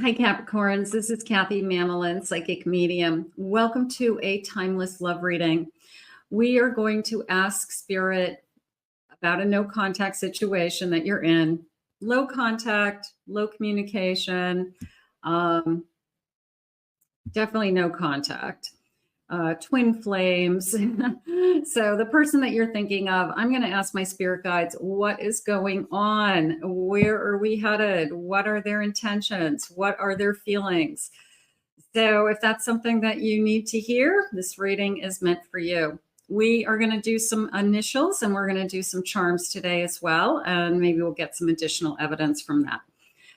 Hi, Capricorns. This is Kathy Mamelin, Psychic Medium. Welcome to a timeless love reading. We are going to ask Spirit about a no contact situation that you're in. Low contact, low communication, definitely no contact. Twin flames. So the person that you're thinking of, I'm going to ask my spirit guides, what is going on? Where are we headed? What are their intentions? What are their feelings? So if that's something that you need to hear, this reading is meant for you. We are going to do some initials and we're going to do some charms today as well. And maybe we'll get some additional evidence from that.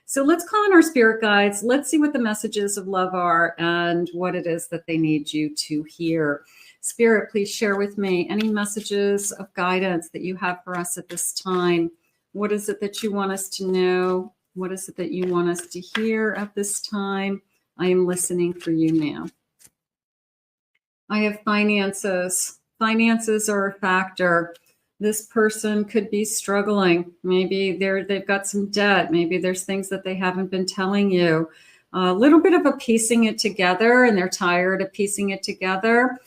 So let's call on our spirit guides. Let's see what the messages of love are and what it is that they need you to hear. Spirit, please share with me any messages of guidance that you have for us at this time. What is it that you want us to know? What is it that you want us to hear at this time? I am listening for you now. I have finances. Finances are a factor. This person could be struggling. Maybe they've got some debt. Maybe there's things that they haven't been telling you. A little bit of a piecing it together, and they're tired of piecing it together.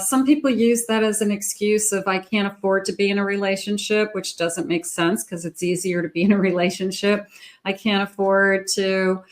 Some people use that as an excuse of I can't afford to be in a relationship, which doesn't make sense because it's easier to be in a relationship. I can't afford to,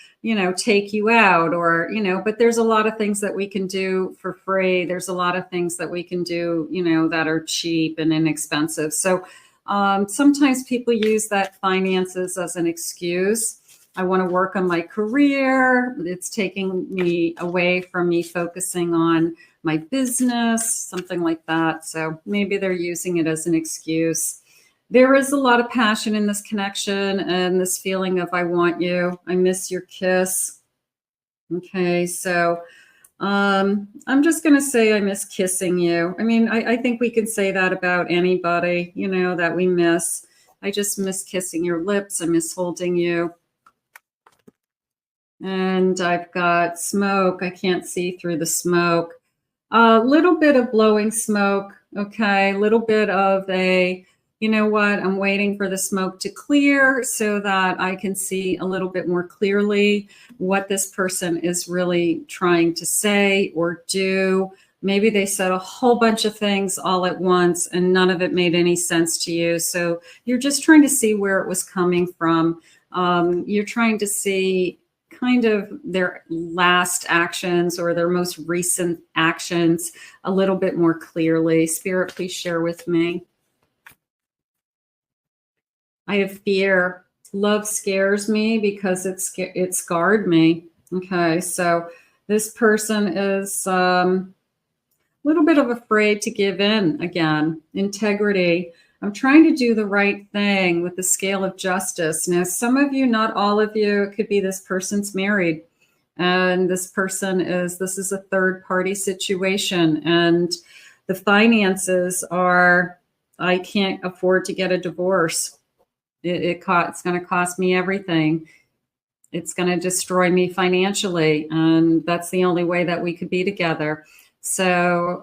take you out or, but there's a lot of things that we can do for free. There's a lot of things that we can do, that are cheap and inexpensive. So sometimes people use that finances as an excuse. I want to work on my career. It's taking me away from me focusing on my business, something like that. So maybe they're using it as an excuse. There is a lot of passion in this connection and this feeling of I want you. I miss your kiss. Okay, so I'm just going to say I miss kissing you. I mean, I think we can say that about anybody, that we miss. I just miss kissing your lips. I miss holding you. And I've got smoke. I can't see through the smoke. A little bit of blowing smoke. Okay. A little bit of a, I'm waiting for the smoke to clear so that I can see a little bit more clearly what this person is really trying to say or do. Maybe they said a whole bunch of things all at once and none of it made any sense to you. So you're just trying to see where it was coming from. You're trying to see kind of their last actions or their most recent actions a little bit more clearly. Spirit, please share with me. I have fear. Love scares me because it scarred me. Okay, so this person is a little bit of afraid to give in again. Integrity. I'm trying to do the right thing with the scale of justice. Now, some of you, not all of you, it could be this person's married. And this is a third party situation. And the finances are, I can't afford to get a divorce. It's going to cost me everything. It's going to destroy me financially. And that's the only way that we could be together. So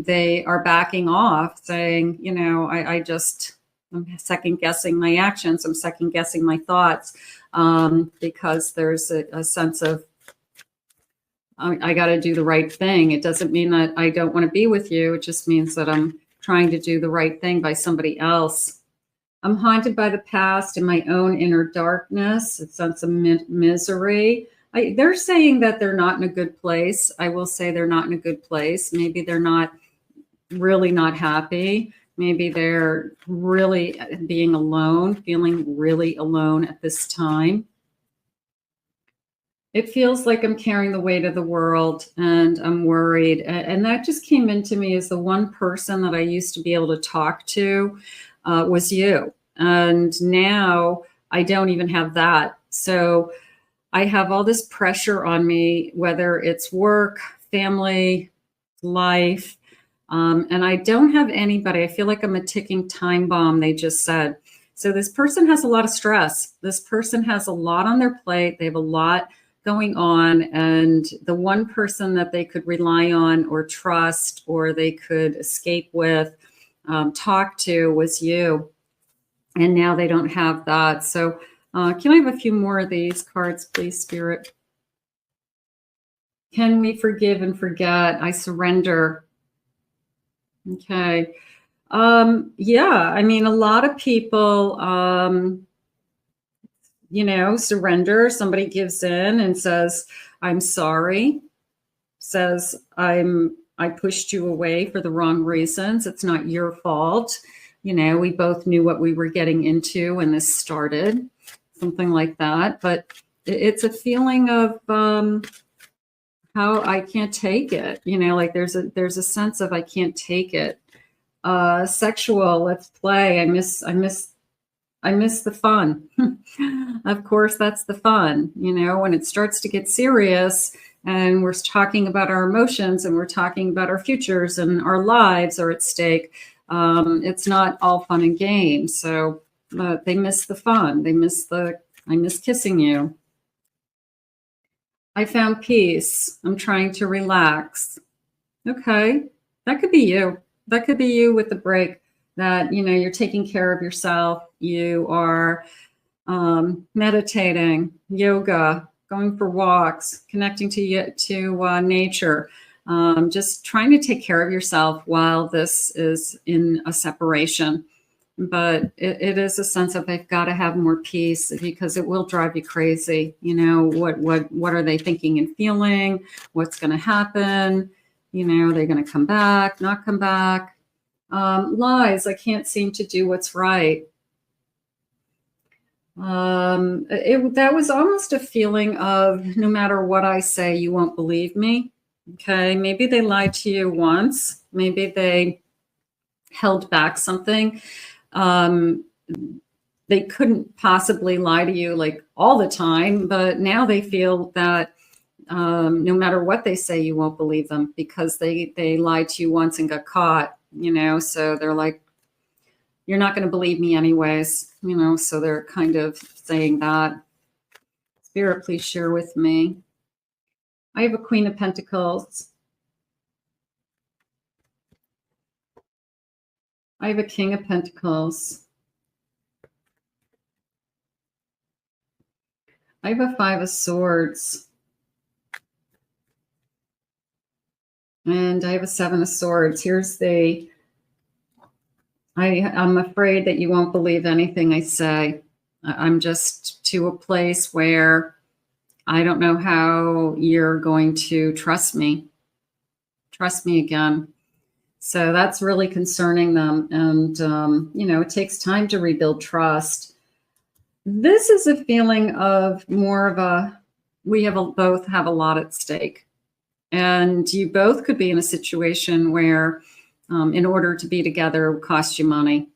they are backing off saying, I'm second guessing my actions. I'm second guessing my thoughts because there's a sense of, I got to do the right thing. It doesn't mean that I don't want to be with you. It just means that I'm trying to do the right thing by somebody else. I'm haunted by the past and my own inner darkness, a sense of misery. They're saying that they're not in a good place. I will say they're not in a good place. Maybe they're not really not happy. Maybe they're really being alone, feeling really alone at this time. It feels like I'm carrying the weight of the world and I'm worried. And that just came into me as the one person that I used to be able to talk to was you. And now I don't even have that. So I have all this pressure on me, whether it's work, family, life, and I don't have anybody. I feel like I'm a ticking time bomb, they just said. So this person has a lot of stress. This person has a lot on their plate. They have a lot going on. And the one person that they could rely on or trust or they could escape with, talk to was you. And now they don't have that. So Can I have a few more of these cards, please, Spirit? Can we forgive and forget? I surrender. Okay. Yeah, I mean, a lot of people, surrender. Somebody gives in and says, I'm sorry, says, I pushed you away for the wrong reasons. It's not your fault. We both knew what we were getting into when this started, something like that. But it's a feeling of how I can't take it. Like there's a sense of I can't take it. Sexual, let's play. I miss the fun. Of course, that's the fun. When it starts to get serious and we're talking about our emotions and we're talking about our futures and our lives are at stake, it's not all fun and games. So they miss the fun. I miss kissing you. I found peace. I'm trying to relax. Okay. That could be you. That could be you with the break that, you're taking care of yourself. You are meditating, yoga, going for walks, connecting to nature, just trying to take care of yourself while this is in a separation. But it is a sense of I've got to have more peace because it will drive you crazy. What are they thinking and feeling? What's going to happen? Are they going to come back, not come back? Lies. I can't seem to do what's right. That was almost a feeling of no matter what I say, you won't believe me. Okay. Maybe they lied to you once. Maybe they held back something. They couldn't possibly lie to you like all the time, but now they feel that no matter what they say, you won't believe them because they lied to you once and got caught, so they're like, you're not going to believe me anyways, so they're kind of saying that. Spirit, please share with me. I have a Queen of Pentacles. I have a King of Pentacles. I have a Five of Swords. And I have a Seven of Swords. Here's I'm afraid that you won't believe anything I say. I'm just to a place where I don't know how you're going to trust me. Trust me again. So that's really concerning them. And, it takes time to rebuild trust. This is a feeling of more of both have a lot at stake. And you both could be in a situation where in order to be together it costs you money.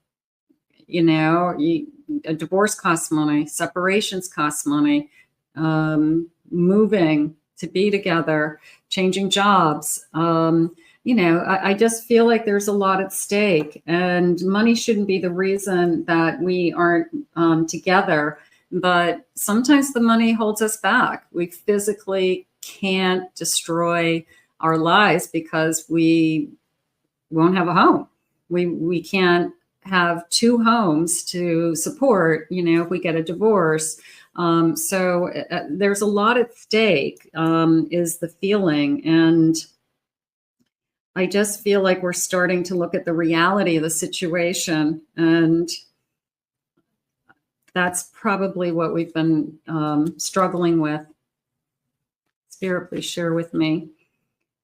A divorce costs money, separations cost money, moving to be together, changing jobs. I just feel like there's a lot at stake, and money shouldn't be the reason that we aren't together. But sometimes the money holds us back. We physically can't destroy our lives because we won't have a home. We can't have two homes to support, if we get a divorce. So there's a lot at stake, is the feeling. And I just feel like we're starting to look at the reality of the situation. And that's probably what we've been struggling with. Spirit, please share with me.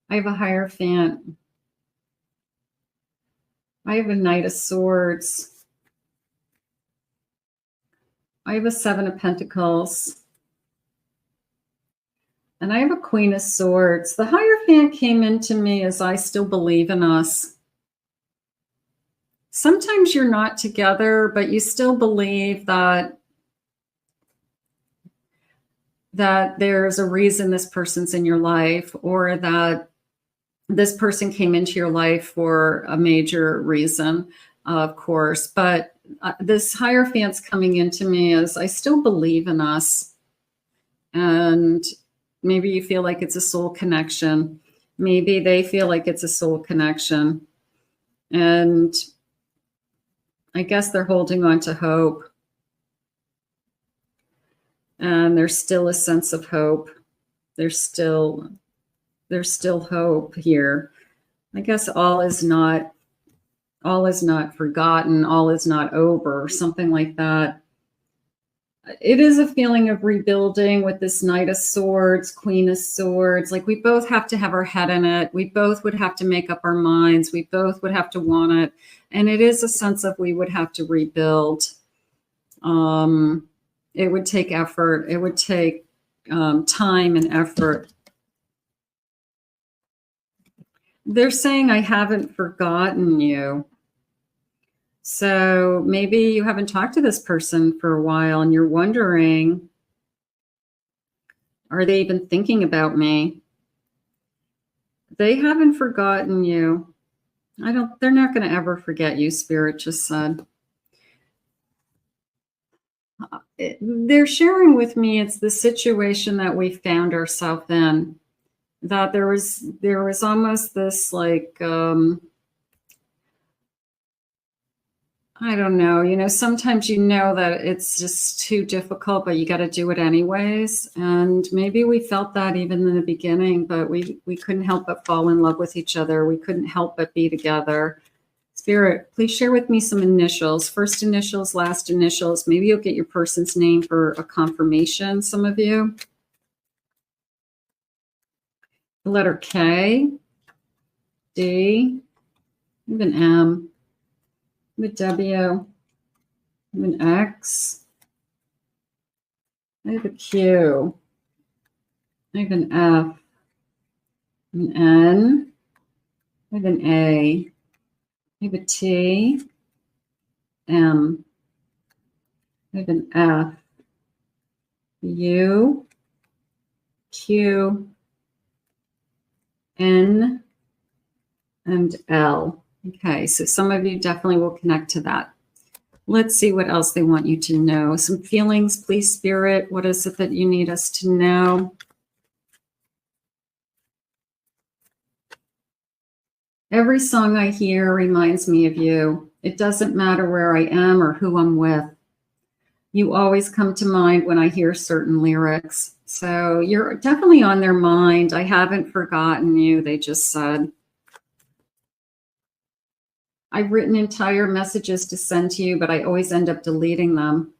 I have a Hierophant. I have a Knight of Swords. I have a Seven of Pentacles. And I have a Queen of Swords. The Hierophant came into me as I still believe in us. Sometimes you're not together, but you still believe that there's a reason this person's in your life, or that this person came into your life for a major reason, of course. But this Hierophant's coming into me as I still believe in us. And maybe you feel like it's a soul connection. Maybe they feel like it's a soul connection. And I guess they're holding on to hope. And there's still a sense of hope. There's still hope here. I guess all is not forgotten, all is not over, something like that. It is a feeling of rebuilding with this Knight of Swords, Queen of Swords. Like, we both have to have our head in it. We both would have to make up our minds. We both would have to want it. And it is a sense of we would have to rebuild. It would take effort. It would take time and effort. They're saying, I haven't forgotten you. So maybe you haven't talked to this person for a while and you're wondering, are they even thinking about me? They haven't forgotten you. They're not going to ever forget you, Spirit just said. They're sharing with me it's the situation that we found ourselves in, that there was almost this like, I don't know, sometimes that it's just too difficult, but you got to do it anyways. And maybe we felt that even in the beginning, but we couldn't help but fall in love with each other. We couldn't help but be together. Spirit, please share with me some initials, first initials, last initials. Maybe you'll get your person's name for a confirmation, some of you. The letter K, D, even M, the W, an X, I have a Q, I have an F, an N, I have an A, I have a T, M, I have an F, U, Q, N, and L. Okay, so some of you definitely will connect to that. Let's see what else they want you to know. Some feelings, please, Spirit. What is it that you need us to know? Every song I hear reminds me of you. It doesn't matter where I am or who I'm with. You always come to mind when I hear certain lyrics. So you're definitely on their mind. I haven't forgotten you, they just said. I've written entire messages to send to you, but I always end up deleting them.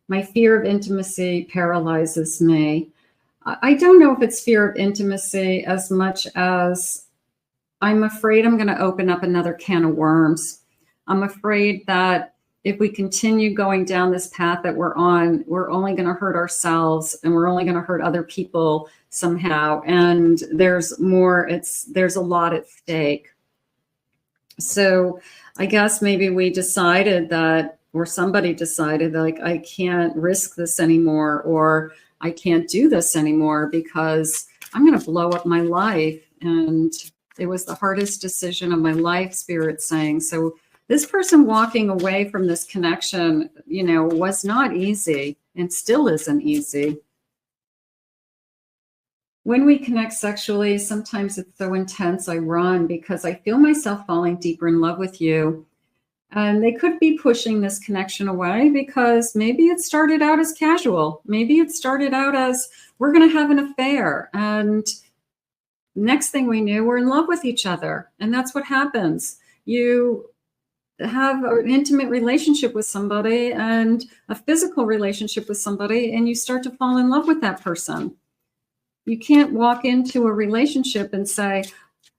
My fear of intimacy paralyzes me. I don't know if it's fear of intimacy as much as I'm afraid I'm going to open up another can of worms. I'm afraid that if we continue going down this path that we're on, we're only going to hurt ourselves and we're only going to hurt other people somehow. And there's a lot at stake. So I guess maybe we decided that, or somebody decided like, I can't risk this anymore, or I can't do this anymore because I'm going to blow up my life. And it was the hardest decision of my life, Spirit saying. So this person walking away from this connection, was not easy and still isn't easy. When we connect sexually, sometimes it's so intense, I run because I feel myself falling deeper in love with you. And they could be pushing this connection away because maybe it started out as casual. Maybe it started out as we're going to have an affair. And next thing we knew, we're in love with each other. And that's what happens. You have an intimate relationship with somebody and a physical relationship with somebody, and you start to fall in love with that person. You can't walk into a relationship and say,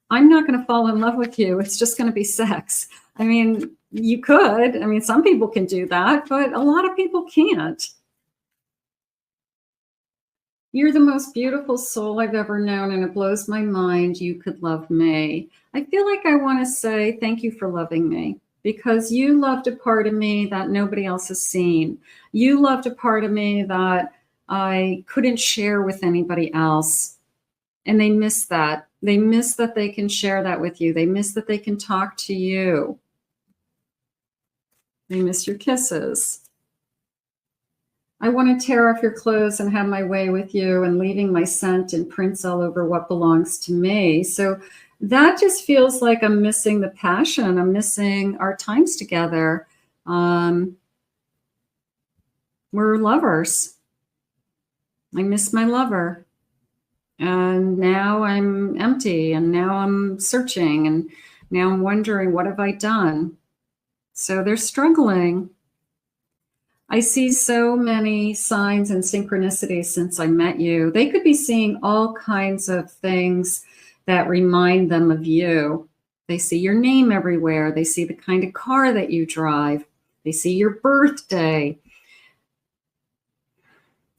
I'm not going to fall in love with you. It's just going to be sex. I mean, you could. I mean, some people can do that, but a lot of people can't. You're the most beautiful soul I've ever known, and it blows my mind you could love me. I feel like I want to say thank you for loving me, because you loved a part of me that nobody else has seen. You loved a part of me that I couldn't share with anybody else. And they miss that. They miss that they can share that with you. They miss that they can talk to you. They miss your kisses. I want to tear off your clothes and have my way with you, and leaving my scent and prints all over what belongs to me. So that just feels like I'm missing the passion. I'm missing our times together. We're lovers. I miss my lover. And now I'm empty, and now I'm searching, and now I'm wondering, what have I done? So they're struggling. I see so many signs and synchronicities since I met you. They could be seeing all kinds of things that remind them of you. They see your name everywhere. They see the kind of car that you drive. They see your birthday.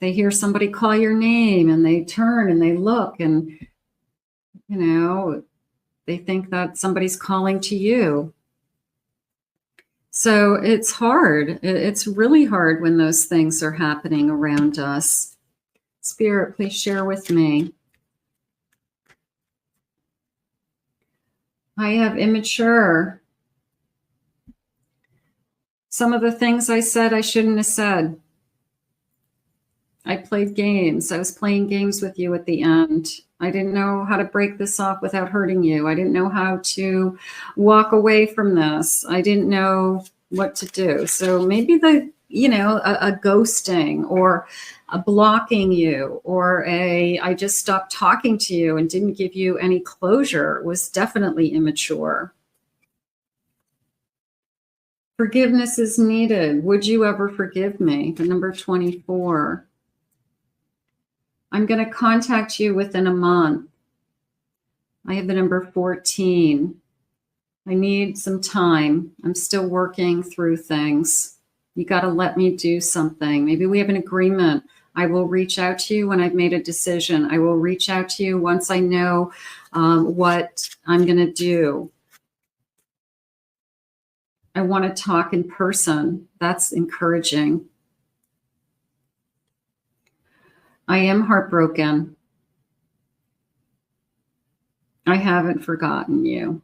They hear somebody call your name and they turn and they look, and, you know, they think that somebody's calling to you. So it's hard. It's really hard when those things are happening around us. Spirit, please share with me. I have immature. Some of the things I said I shouldn't have said. I played games. I was playing games with you at the end. I didn't know how to break this off without hurting you. I didn't know how to walk away from this. I didn't know what to do. So maybe a ghosting, or a blocking you, or I just stopped talking to you and didn't give you any closure was definitely immature. Forgiveness is needed. Would you ever forgive me? The number 24. I'm going to contact you within a month. I have the number 14. I need some time. I'm still working through things. You got to let me do something. Maybe we have an agreement. I will reach out to you when I've made a decision. I will reach out to you once I know what I'm going to do. I want to talk in person. That's encouraging. I am heartbroken. I haven't forgotten you.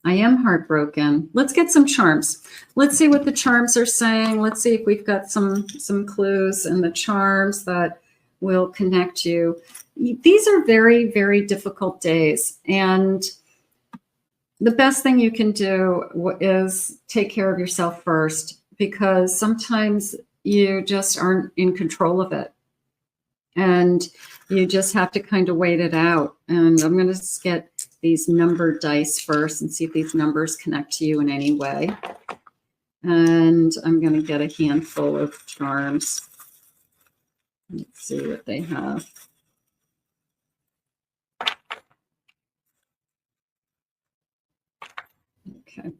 I am heartbroken. Let's get some charms. Let's see what the charms are saying. Let's see if we've got some clues in the charms that will connect you. These are very, very difficult days. And the best thing you can do is take care of yourself first, because sometimes you just aren't in control of it. And you just have to kind of wait it out. And I'm going to get these numbered dice first and see if these numbers connect to you in any way. And I'm going to get a handful of charms. Let's see what they have. Okay.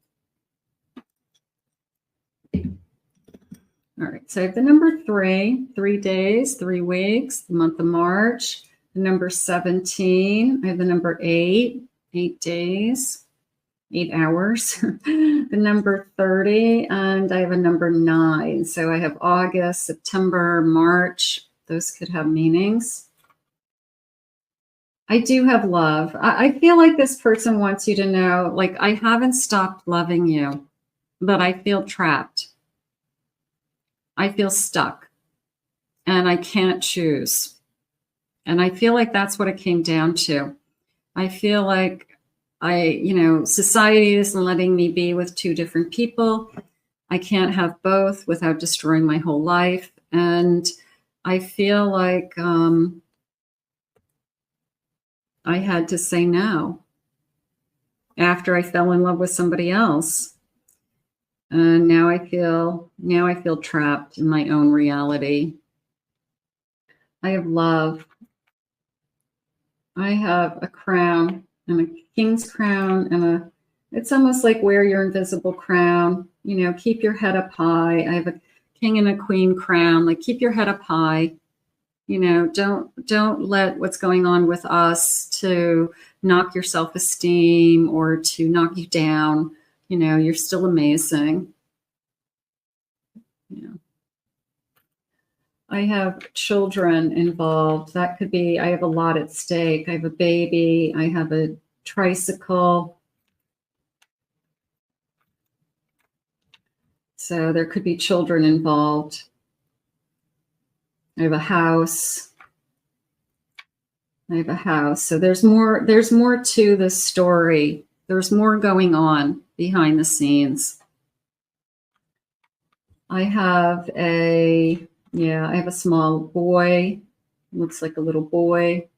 All right, so I have the number 3, 3 days, 3 weeks, the month of March. The number 17, I have the number 8, 8 days, 8 hours. The number 30, and I have a number 9. So I have August, September, March. Those could have meanings. I do have love. I feel like this person wants you to know, like, I haven't stopped loving you, but I feel trapped. I feel stuck, and I can't choose. And I feel like that's what it came down to. I feel like society isn't letting me be with 2 different people. I can't have both without destroying my whole life. And I feel like I had to say no after I fell in love with somebody else. And now I feel trapped in my own reality. I have love. I have a crown, and a king's crown, and it's almost like wear your invisible crown. Keep your head up high. I have a king and a queen crown. Like, keep your head up high. Don't let what's going on with us to knock your self-esteem or to knock you down. You're still amazing. I have children involved. That could be, I have a lot at stake. I have a baby. I have a tricycle. So there could be children involved. I have a house. So there's more to this story. There's more going on behind the scenes. I have a small boy. Looks like a little boy.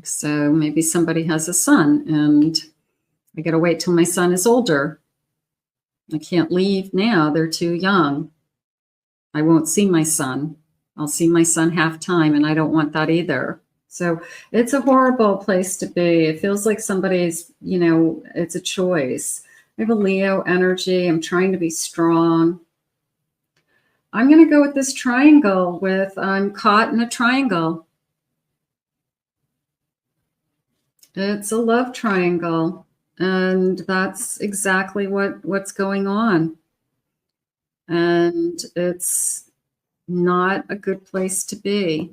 So maybe somebody has a son and I got to wait till my son is older. I can't leave now. They're too young. I won't see my son. I'll see my son half time, and I don't want that either. So it's a horrible place to be. It feels like somebody's, it's a choice. I have a Leo energy. I'm trying to be strong. I'm going to go with this triangle with I'm caught in a triangle. It's a love triangle. And that's exactly what's going on. And it's not a good place to be.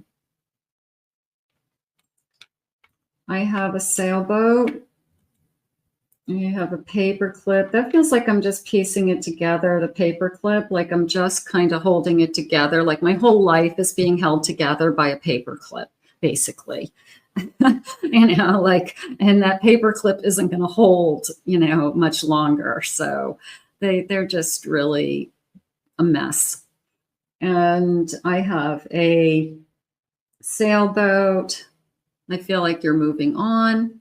I have a sailboat. You have a paper clip. That feels like I'm just piecing it together, the paper clip, like I'm just kind of holding it together. Like my whole life is being held together by a paper clip, basically. And that paper clip isn't going to hold, much longer. So they're just really a mess. And I have a sailboat. I feel like you're moving on.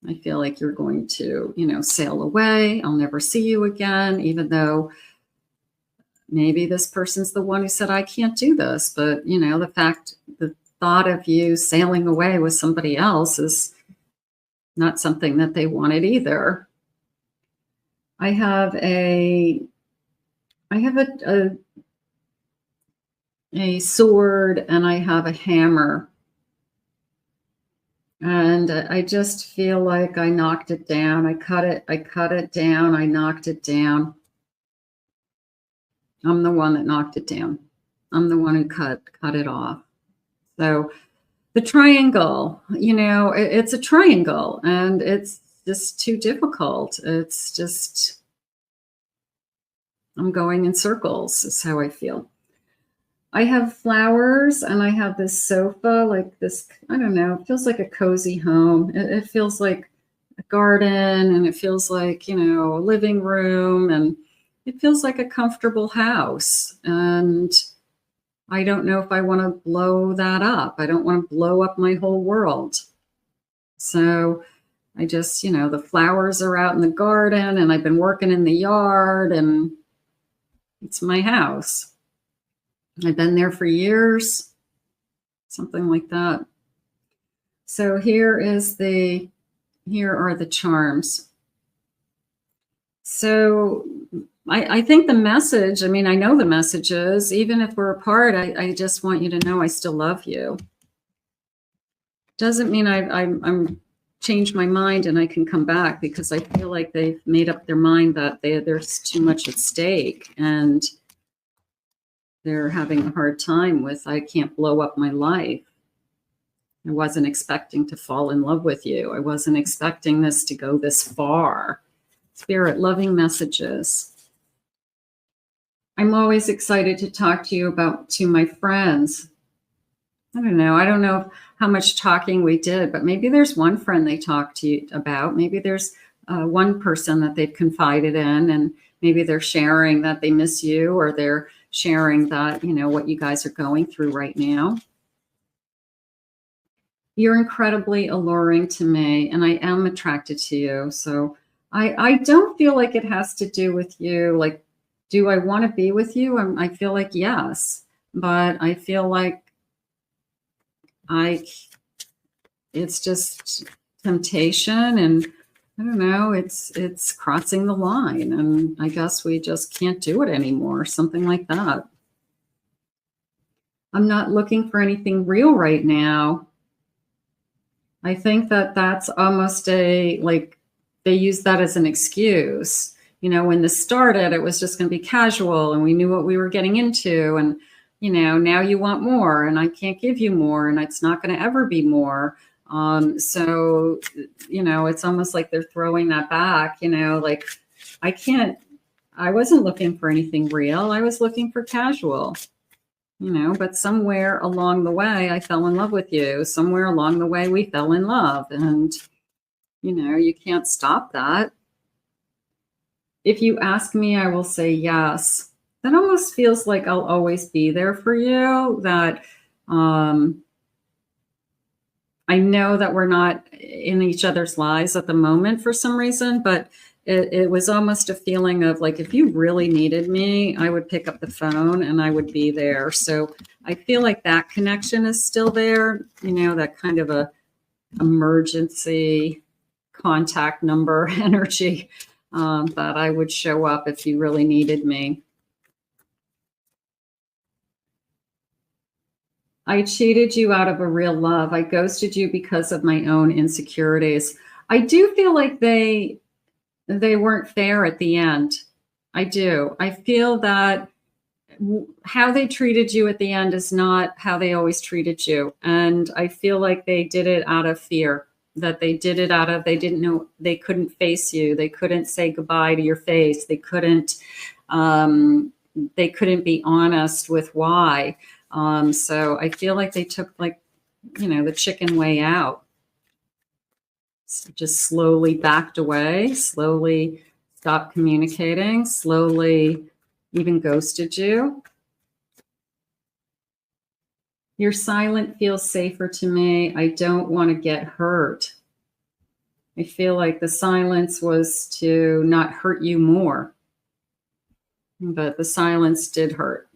I feel like you're going to, sail away. I'll never see you again, even though maybe this person's the one who said, I can't do this. But, the thought of you sailing away with somebody else is not something that they wanted either. I have a sword and I have a hammer. And I just feel like I knocked it down. I cut it down. I knocked it down. I'm the one that knocked it down. I'm the one who cut it off. So the triangle, it's a triangle and it's just too difficult. It's just, I'm going in circles is how I feel. I have flowers and I have this sofa, like this, I don't know, it feels like a cozy home. It feels like a garden and it feels like, a living room and it feels like a comfortable house. And I don't know if I want to blow that up. I don't want to blow up my whole world. So I just, the flowers are out in the garden and I've been working in the yard and it's my house. I've been there for years, something like that. So here are the charms. So I think the message, I know the message is, even if we're apart, I just want you to know I still love you. Doesn't mean I'm changed my mind and I can come back, because I feel like they've made up their mind that there's too much at stake and they're having a hard time with, I can't blow up my life. I wasn't expecting to fall in love with you. I wasn't expecting this to go this far. Spirit, loving messages. I'm always excited to talk to you to my friends. I don't know how much talking we did, but maybe there's one friend they talked to you about. Maybe there's one person that they've confided in, and maybe they're sharing that they miss you, or they're sharing that, what you guys are going through right now. You're incredibly alluring to me, and I am attracted to you. So I don't feel like it has to do with you. Like, do I want to be with you? I feel like yes, but I feel like it's just temptation, and I don't know, it's crossing the line, and I guess we just can't do it anymore, something like that. I'm not looking for anything real right now. I think that's almost like they use that as an excuse. When this started, it was just going to be casual and we knew what we were getting into, and now you want more and I can't give you more, and it's not going to ever be more. So, it's almost like they're throwing that back, like I wasn't looking for anything real. I was looking for casual, but somewhere along the way, I fell in love with you. Somewhere along the way, we fell in love, and, you can't stop that. If you ask me, I will say yes. that almost feels like I'll always be there for you, that I know that we're not in each other's lives at the moment for some reason, but it was almost a feeling of like, if you really needed me, I would pick up the phone and I would be there. So I feel like that connection is still there, you know, that kind of a emergency contact number energy, that I would show up if you really needed me. I cheated you out of a real love. I ghosted you because of my own insecurities. I do feel like they weren't fair at the end. I do. I feel that how they treated you at the end is not how they always treated you. And I feel like they did it out of fear, that they did it out of, they didn't know, they couldn't face you. They couldn't say goodbye to your face. They couldn't be honest with why. So I feel like they took, like, you know, the chicken way out. Just slowly backed away, slowly stopped communicating, slowly even ghosted you. Your silent feels safer to me. I don't want to get hurt. I feel like the silence was to not hurt you more, but the silence did hurt.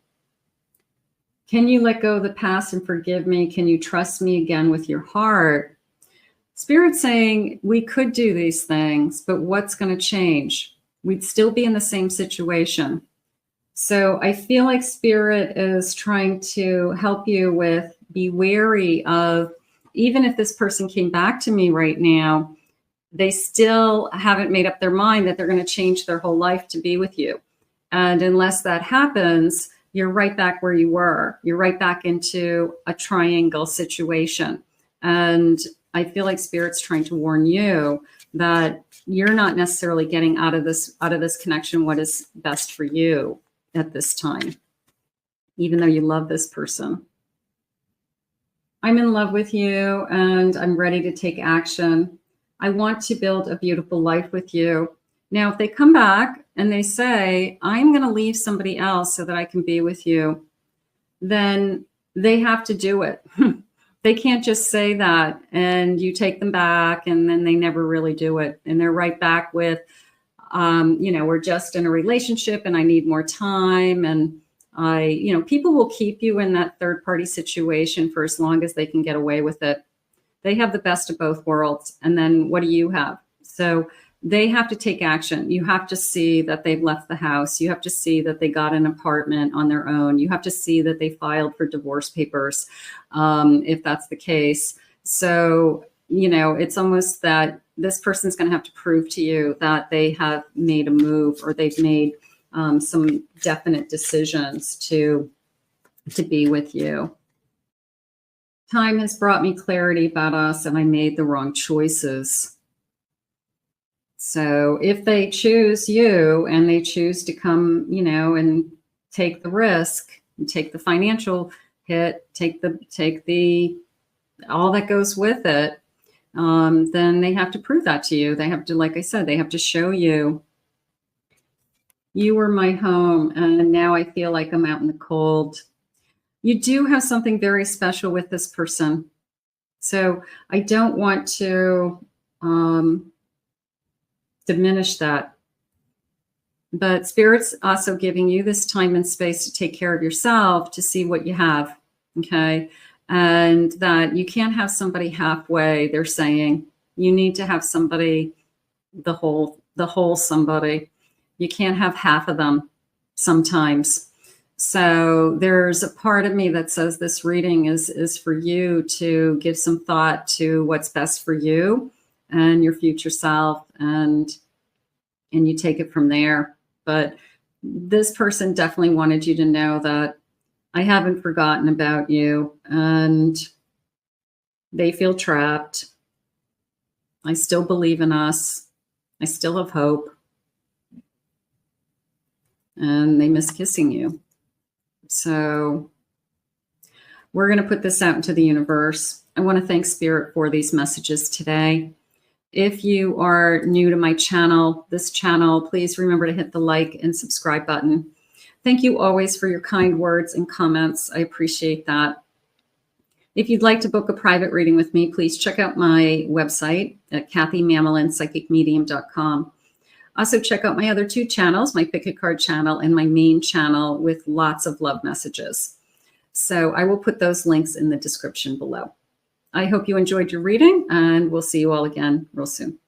Can you let go of the past and forgive me? Can you trust me again with your heart? Spirit's saying we could do these things, but what's going to change? We'd still be in the same situation. So I feel like Spirit is trying to help you with, be wary of, even if this person came back to me right now, they still haven't made up their mind that they're going to change their whole life to be with you. And unless that happens, you're right back where you were. You're right back into a triangle situation. And I feel like Spirit's trying to warn you that you're not necessarily getting out of this connection what is best for you at this time, even though you love this person. I'm in love with you and I'm ready to take action. I want to build a beautiful life with you. Now, if they come back and they say, I'm going to leave somebody else so that I can be with you, then they have to do it. They can't just say that and you take them back and then they never really do it. And they're right back with, you know, we're just in a relationship and I need more time. And people will keep you in that third party situation for as long as they can get away with it. They have the best of both worlds. And then what do you have? So they have to take action. You have to see that they've left the house. You have to see that they got an apartment on their own. You have to see that they filed for divorce papers, if that's the case. So, you know, it's almost that this person's going to have to prove to you that they have made a move or they've made some definite decisions to be with you. Time has brought me clarity about us and I made the wrong choices. So if they choose you and they choose to come, you know, and take the risk and take the financial hit, take the all that goes with it, then they have to prove that to you. They have to, like I said, they have to show you, you were my home and now I feel like I'm out in the cold. You do have something very special with this person. So I don't want to diminish that. But Spirit's also giving you this time and space to take care of yourself, to see what you have, okay? And that you can't have somebody halfway. They're saying you need to have somebody, the whole somebody. You can't have half of them sometimes. So there's a part of me that says this reading is for you to give some thought to what's best for you and your future self, and you take it from there. But this person definitely wanted you to know that I haven't forgotten about you, and they feel trapped. I still believe in us. I still have hope. And they miss kissing you. So we're going to put this out into the universe. I want to thank Spirit for these messages today. If you are new to my channel, this channel, please remember to hit the like and subscribe button. Thank you always for your kind words and comments. I appreciate that. If you'd like to book a private reading with me, please check out my website at kathymamolinspsychicmedium.com. Also, check out my other 2 channels, my Pick a Card channel and my main channel with lots of love messages. So I will put those links in the description below. I hope you enjoyed your reading, and we'll see you all again real soon.